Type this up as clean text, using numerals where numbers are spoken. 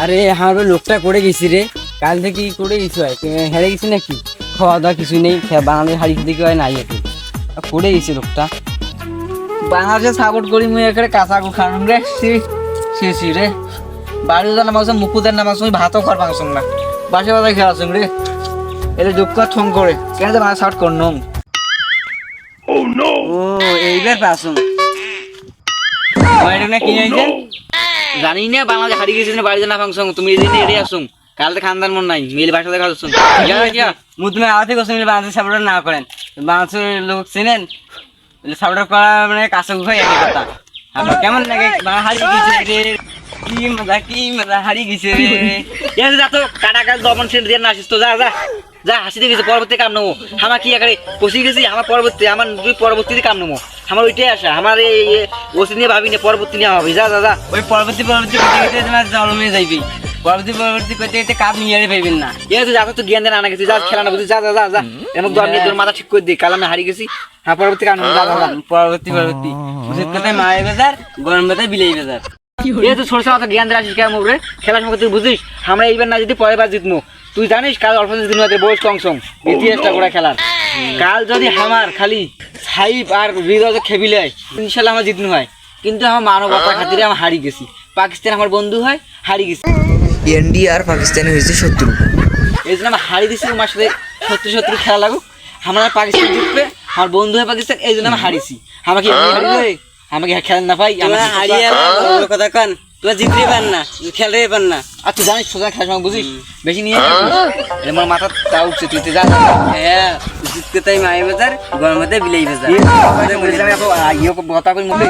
আরে আমার লোকটা করে গেছি রে, কাল থেকে করে গেছি হয় হেরে গেছি নাকি, খাওয়া দাওয়া কিছু নেই, বাংলাদেশ হারিয়ে দিকে হয় নাই একটু করে গেছি লোকটা। বাংলাদেশে সাপোর্ট করি মুই এখানে কাঁচা গু খান রে সি রে বাড়ি জানা মাংস মুকুদের নাম আছে ভাতও খাওয়ার মাংস না বাসে বাজায় খেয়ে আসুন রে এলে যোগ কর ঠং করে কেন তো বাংলা সাপোর্ট করনম। ও এইবার পাসুম না কি হয়েছে জানি না বাংলাদেশ হারিয়ে গেছি বাড়ি জানা ফাংশন তুমি এই দিন এড়িয়ে আসুন কাল তো খানদান মন নাই মিল ভাষা দেখা আসুন তুমি আওয়াতে কোথাও মিলে বাংলাদেশ সাপোর্টার না করেন, বাংলাদেশের লোক চেনেন সাপোর্টার করা মানে কাছে উঠে একই কথা। আপনার কেমন লাগে হারিয়ে গেছে রে, কি মজা হারিয়ে গেছে রে। যা তো কাটা কাজ দমন সেন্ট দিয়ে না আসিস তো যা যা যা হাসি দিয়ে গেছে পরবর্তী কাম নেবো আমার কি একারে পৌঁছে গেছি আমার পরবর্তীতে কাম নেবো আমার ওইটাই আসা আমার এই ওসি নিয়ে ভাবি না পরবর্তী নিয়ে ভাবি যা যা যা ওই পরবর্তী করতে করতে তোমার জন্মে যাইবি, পরবর্তী করতে করতে কাপ নিয়ে পাইবেন না। এ তুই যা তো জ্ঞান দেন আনা গেছি যা খেলা না বুঝি যা যা যা যা এমন তো আমি তোর মাথা ঠিক করে দিই কাল আমি হারিয়ে গেছি। হ্যাঁ পরবর্তী কাম নেবো যা যা যা পরবর্তী বুঝিত কথায় মায়ের বাজার, গরম বাজার বিলাই বাজার। এ তুই ছোট ছোট জ্ঞান দিয়ে আসিস কেমন রে খেলার সময় তুই বুঝিস আমরা এইবার না যদি পরের বার জিতবো তুই জানিস কাল অল্প দিন বয়স কংসং ইতিহাসটা করে খেলার কাল যদি আমার খালি সাইব আর হৃদয় খেবিলে ইনশাল্লাহ আমার জিতনু হয় কিন্তু আমার মানবতার খাতিরে আমি হারিয়ে গেছি। পাকিস্তান আমার বন্ধু হয় হারিয়ে গেছি, ইন্ডিয়া আর পাকিস্তানে হয়েছে শত্রু, এই জন্য আমি হারিয়ে দিছি আমার সাথে শত্রু খেলা লাগুক আমার পাকিস্তান জিতবে আমার বন্ধু হয় পাকিস্তান এই জন্য আমি হারিয়েছি। আমাকে হারিয়ে আমাকে খেলেন না ভাই হারিয়ে কথা কান তোমার জিততে পার না খেলতে পার না। আর তুই জানিস সোজা খেলার সময় বুঝিস বেশি নিয়ে আমার মাথা তা উঠছে তুই যা হ্যাঁ জিততে তাই মায়ের বাজার, গরম বাজার বিলাই বাজার। কথা কই মুখে